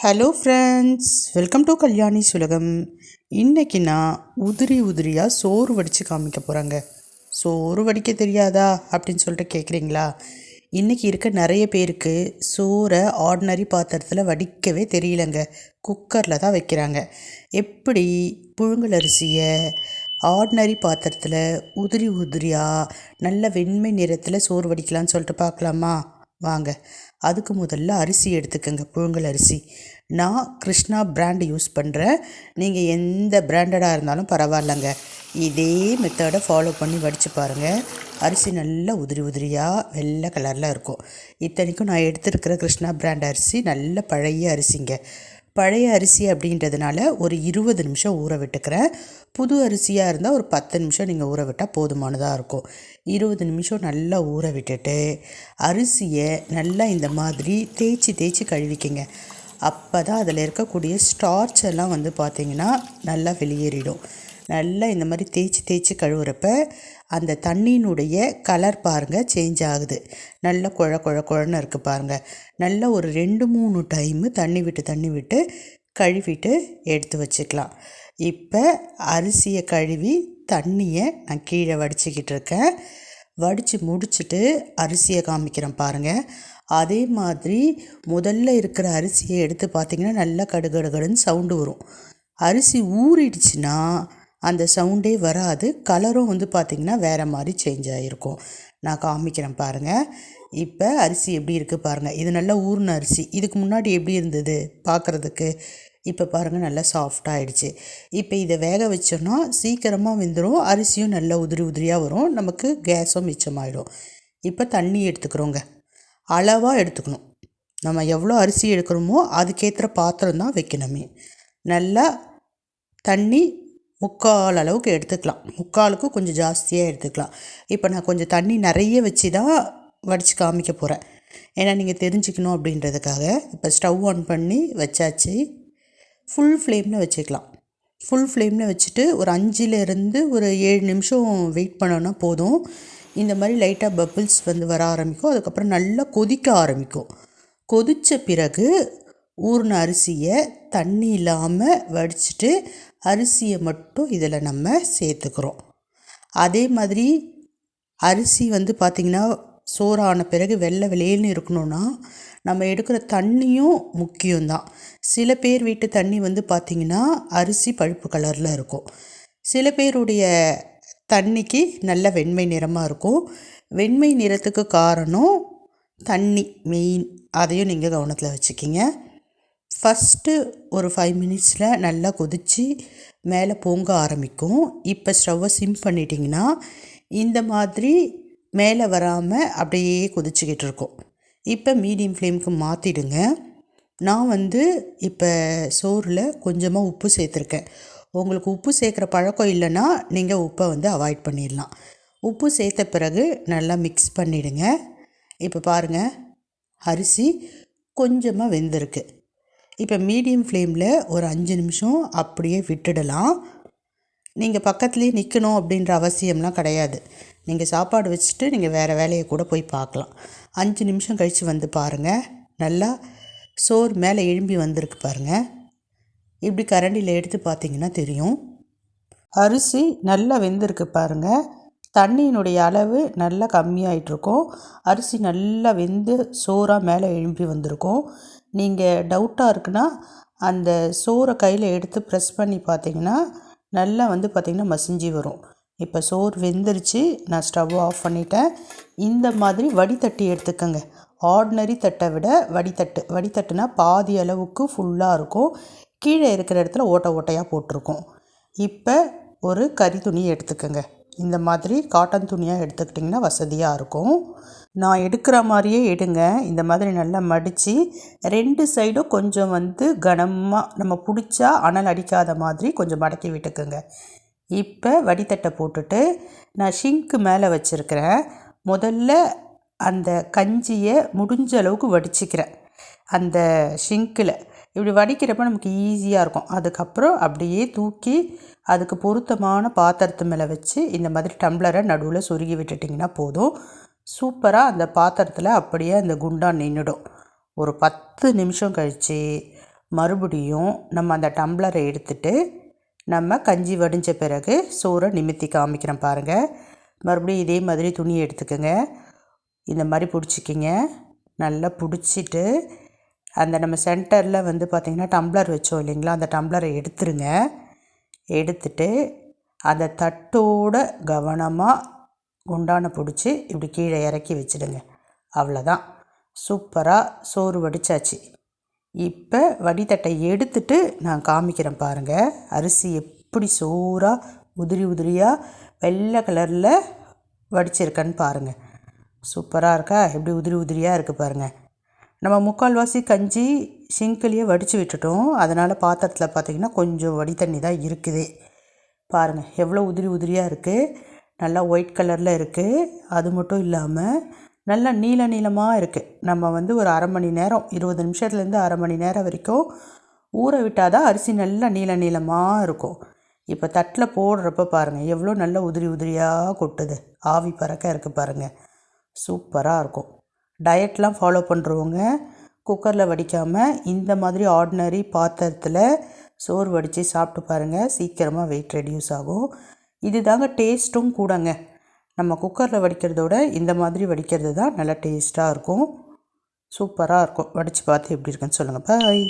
Hello friends, welcome to Kalyani's உலகம். இன்றைக்கி நான் உதிரியாக சோறு வடித்து காமிக்க போகிறேங்க. சோறு வடிக்க தெரியாதா அப்படின்னு சொல்லிட்டு கேட்குறீங்களா? இன்றைக்கி இருக்க நிறைய பேருக்கு சோறை ஆர்டினரி பாத்திரத்தில் வடிக்கவே தெரியலங்க. குக்கரில் தான் வைக்கிறாங்க. எப்படி புழுங்கல் அரிசியை ஆர்டினரி பாத்திரத்தில் உதிரியாக நல்ல வெண்மை நிறத்தில் சோறு வடிக்கலான்னு சொல்லிட்டு பார்க்கலாமா? வாங்க. அதுக்கு முதல்ல அரிசி எடுத்துக்கோங்க. புழுங்கல் அரிசி நான் கிருஷ்ணா பிராண்டு யூஸ் பண்ணுறேன். நீங்கள் எந்த பிராண்டடாக இருந்தாலும் பரவாயில்லைங்க. இதே மெத்தடை ஃபாலோ பண்ணி வடித்து பாருங்கள். அரிசி நல்லா உதிரியாக வெள்ளை கலரில் இருக்கும். இத்தனைக்கும் நான் எடுத்துருக்கிற கிருஷ்ணா பிராண்ட் அரிசி நல்ல பழைய அரிசிங்க. பழைய அரிசி அப்படின்றதுனால ஒரு 20 நிமிஷம் ஊற விட்டுக்கிறேன். புது அரிசியாக இருந்தால் ஒரு 10 நிமிஷம் நீங்கள் ஊற விட்டால் போதுமானதாக இருக்கும். 20 நிமிஷம் நல்லா ஊற விட்டுட்டு அரிசியை நல்லா இந்த மாதிரி தேய்ச்சி கழுவிக்கிங்க. அப்போ தான் அதில் இருக்கக்கூடிய ஸ்டார்ச் எல்லாம் பார்த்திங்கன்னா நல்லா வெளியேறிடும். நல்லா இந்த மாதிரி தேய்ச்சி கழுவுறப்ப அந்த தண்ணியினுடைய கலர் பாருங்கள் சேஞ்ச் ஆகுது. நல்லா குழன்னு இருக்குது பாருங்கள். நல்லா ஒரு 2-3 டைமு தண்ணி விட்டு கழுவிட்டு எடுத்து வச்சுக்கலாம். இப்போ அரிசியை கழுவி தண்ணியை நான் கீழே வடிச்சிக்கிட்டு இருக்கேன். வடித்து முடிச்சுட்டு அரிசியை காமிக்கிறேன் பாருங்கள். அதே மாதிரி முதல்ல இருக்கிற அரிசியை எடுத்து பார்த்திங்கன்னா நல்லா கடுகடுன்னு சவுண்டு வரும். அரிசி ஊறிடுச்சுன்னா அந்த சவுண்டே வராது. கலரும் பார்த்திங்கன்னா வேறு மாதிரி சேஞ்ச் ஆகிருக்கும். நான் காமிக்கிறேன் பாருங்கள். இப்போ அரிசி எப்படி இருக்குது பாருங்கள். இது நல்லா ஊறின அரிசி. இதுக்கு முன்னாடி எப்படி இருந்தது பார்க்குறதுக்கு? இப்போ பாருங்கள் நல்லா சாஃப்டாகிடுச்சு. இப்போ இதை வேக வச்சோன்னா சீக்கிரமாக வெந்துடும். அரிசியும் நல்லா உதிரியாக வரும். நமக்கு கேஸும் மிச்சமாகிடும். இப்போ தண்ணி எடுத்துக்கிறோங்க. அளவாக எடுத்துக்கணும். நம்ம எவ்வளோ அரிசி எடுக்கிறோமோ அதுக்கேற்ற பாத்திரம் தான் வைக்கணுமே. நல்லா தண்ணி 3/4 அளவுக்கு எடுத்துக்கலாம். 3/4க்கு கொஞ்சம் ஜாஸ்தியாக எடுத்துக்கலாம். இப்போ நான் கொஞ்சம் தண்ணி நிறைய வச்சு தான் வடித்து காமிக்க போகிறேன். ஏன்னா நீங்கள் தெரிஞ்சுக்கணும் அப்படின்றதுக்காக. இப்போ ஸ்டவ் ஆன் பண்ணி வச்சாச்சு. ஃபுல் ஃப்ளேமில் வச்சுக்கலாம். ஃபுல் ஃப்ளேமில் வச்சுட்டு ஒரு 5லேருந்து ஒரு 7 நிமிஷம் வெயிட் பண்ணோன்னா போதும். இந்த மாதிரி லைட்டாக பபிள்ஸ் வர ஆரம்பிக்கும். அதுக்கப்புறம் நல்லா கொதிக்க ஆரம்பிக்கும். கொதித்த பிறகு ஊறின அரிசியை தண்ணி இல்லாமல் வடிச்சிட்டு அரிசியை மட்டும் இதில் நம்ம சேர்த்துக்கிறோம். அதே மாதிரி அரிசி பார்த்திங்கன்னா சோறான பிறகு வெள்ளை வெளியேன்னு இருக்கணும்னா நம்ம எடுக்கிற தண்ணியும் முக்கியம்தான். சில பேர் வீட்டு தண்ணி பார்த்திங்கன்னா அரிசி பழுப்பு கலரில் இருக்கும். சில பேருடைய தண்ணிக்கு நல்ல வெண்மை நிறமாக இருக்கும். வெண்மை நிறத்துக்கு காரணம் தண்ணி மெயின். அதையும் நீங்கள் கவனத்தில் வச்சுக்கிங்க. ஃபஸ்ட்டு ஒரு 5 மினிட்ஸில் நல்லா கொதித்து மேலே பொங்க ஆரம்பிக்கும். இப்போ ஸ்டவ்வை சிம் பண்ணிட்டிங்கன்னா இந்த மாதிரி மேலே வராமல் அப்படியே கொதிச்சுக்கிட்டு இருக்கும். இப்போ மீடியம் ஃப்ளேமுக்கு மாற்றிடுங்க. நான் இப்போ சோறில் கொஞ்சமாக உப்பு சேர்த்துருக்கேன். உங்களுக்கு உப்பு சேர்க்குற பழக்கம் இல்லைன்னா நீங்கள் உப்பை அவாய்ட் பண்ணிடலாம். உப்பு சேர்த்த பிறகு நல்லா மிக்ஸ் பண்ணிவிடுங்க. இப்போ பாருங்கள் அரிசி கொஞ்சமாக வெந்திருக்கு. இப்போ மீடியம் ஃப்ளேமில் ஒரு 5 நிமிஷம் அப்படியே விட்டுடலாம். நீங்கள் பக்கத்துலேயே நிற்கணும் அப்படின்ற அவசியம்லாம் கிடையாது. நீங்கள் சாப்பாடு வச்சுட்டு நீங்கள் வேறு வேலையை கூட போய் பார்க்கலாம். 5 நிமிஷம் கழித்து பாருங்கள். நல்லா சோறு மேலே எழும்பி வந்திருக்கு பாருங்கள். இப்படி கரண்டியில் எடுத்து பார்த்திங்கன்னா தெரியும். அரிசி நல்லா வெந்திருக்கு பாருங்கள். தண்ணியினுடைய அளவு நல்லா கம்மியாகிட்ருக்கும். அரிசி நல்லா வெந்து சோறாக மேலே எழும்பி வந்திருக்கும். நீங்கள் டவுட்டாக இருக்குன்னா அந்த சோறை கையில் எடுத்து ப்ரெஸ் பண்ணி பார்த்திங்கன்னா நல்லா பார்த்திங்கன்னா மசிஞ்சு வரும். இப்போ சோறு வெந்துருச்சு. நான் ஸ்டவ் ஆஃப் பண்ணிட்டேன். இந்த மாதிரி வடித்தட்டி எடுத்துக்கோங்க. ஆர்டினரி தட்டை விட வடித்தட்டுனா பாதி அளவுக்கு ஃபுல்லாக இருக்கும். கீழே இருக்கிற இடத்துல ஓட்டையாக போட்டிருக்கும். இப்போ ஒரு கறி துணி எடுத்துக்கோங்க. இந்த மாதிரி காட்டன் துணியாக எடுத்துக்கிட்டிங்கன்னா வசதியாக இருக்கும். நான் எடுக்கிற மாதிரியே எடுங்க. இந்த மாதிரி நல்லா மடித்து 2 சைடும் கொஞ்சம் கனமாக நம்ம பிடிச்சா அனல் அடிக்காத மாதிரி கொஞ்சம் மடக்கி விட்டுக்குங்க. இப்போ வடித்தட்டை போட்டுட்டு நான் ஷிங்க்கு மேலே வச்சுருக்கிறேன். முதல்ல அந்த கஞ்சியை முடிஞ்ச அளவுக்கு வடிச்சிக்கிறேன். அந்த ஷிங்கில் இப்படி வடிக்கிறப்ப நமக்கு ஈஸியாக இருக்கும். அதுக்கப்புறம் அப்படியே தூக்கி அதுக்கு பொருத்தமான பாத்திரத்து மேலே வச்சு இந்த மாதிரி டம்ளரை நடுவில் சொருகி விட்டுட்டிங்கன்னா போதும். சூப்பராக அந்த பாத்திரத்தில் அப்படியே அந்த குண்டான் நின்றுடும். ஒரு 10 நிமிஷம் கழித்து மறுபடியும் நம்ம அந்த டம்ளரை எடுத்துட்டு நம்ம கஞ்சி வடிஞ்ச பிறகு சோறை நிமித்தி காமிக்கிறேன் பாருங்கள். மறுபடியும் இதே மாதிரி துணியை எடுத்துக்கோங்க. இந்த மாதிரி பிடிச்சிக்கிங்க. நல்லா பிடிச்சிட்டு அந்த நம்ம சென்டரில் வந்து பார்த்திங்கன்னா டம்ளர் வச்சோம் இல்லைங்களா, அந்த டம்ளரை எடுத்துருங்க. எடுத்துட்டு அந்த தட்டோட கவனமாக குண்டானை பிடிச்சி இப்படி கீழே இறக்கி வச்சிடுங்க. அவ்வளோதான், சூப்பராக சோறு வடித்தாச்சு. இப்போ வடித்தட்டை எடுத்துட்டு நான் காமிக்கிறேன் பாருங்கள். அரிசி எப்படி சோறாக உதிரி உதிரியாக வெள்ளை கலரில் வடிச்சிருக்கேன்னு பாருங்கள். சூப்பராக இருக்கா? எப்படி உதிரி உதிரியாக இருக்குது பாருங்கள். நம்ம முக்கால்வாசி கஞ்சி சிங்கிலேயே வடித்து விட்டுட்டோம். அதனால் பாத்திரத்தில் பார்த்திங்கன்னா கொஞ்சம் வடி தண்ணி தான் இருக்குது. பாருங்கள் எவ்வளோ உதிரி உதிரியாக இருக்குது. நல்லா ஒயிட் கலரில் இருக்குது. அது மட்டும் இல்லாமல் நல்லா நீளமாக இருக்குது. நம்ம வந்து ஒரு அரை மணி நேரம் 20 நிமிஷத்துலேருந்து அரை மணி நேரம் வரைக்கும் ஊற விட்டால் தான் அரிசி நல்லா நீளமாக இருக்கும். இப்போ தட்டில் போடுறப்ப பாருங்கள் எவ்வளோ நல்ல உதிரி உதிரியாக கொட்டுது. ஆவி பறக்க இருக்குது பாருங்கள். சூப்பராக இருக்கும். டயட்லாம் ஃபாலோ பண்ணுறவங்க குக்கரில் வடிக்காமல் இந்த மாதிரி ஆர்டினரி பாத்திரத்தில் சோறு வடித்து சாப்பிட்டு பாருங்கள். சீக்கிரமாக வெயிட் ரெடியூஸ் ஆகும். இது தாங்க டேஸ்ட்டும் கூடங்க. நம்ம குக்கரில் வடிக்கிறதோட இந்த மாதிரி வடிக்கிறது தான் நல்லா டேஸ்ட்டாக இருக்கும். சூப்பராக இருக்கும். வடித்து பார்த்து எப்படி இருக்குன்னு சொல்லுங்கள். பாய்.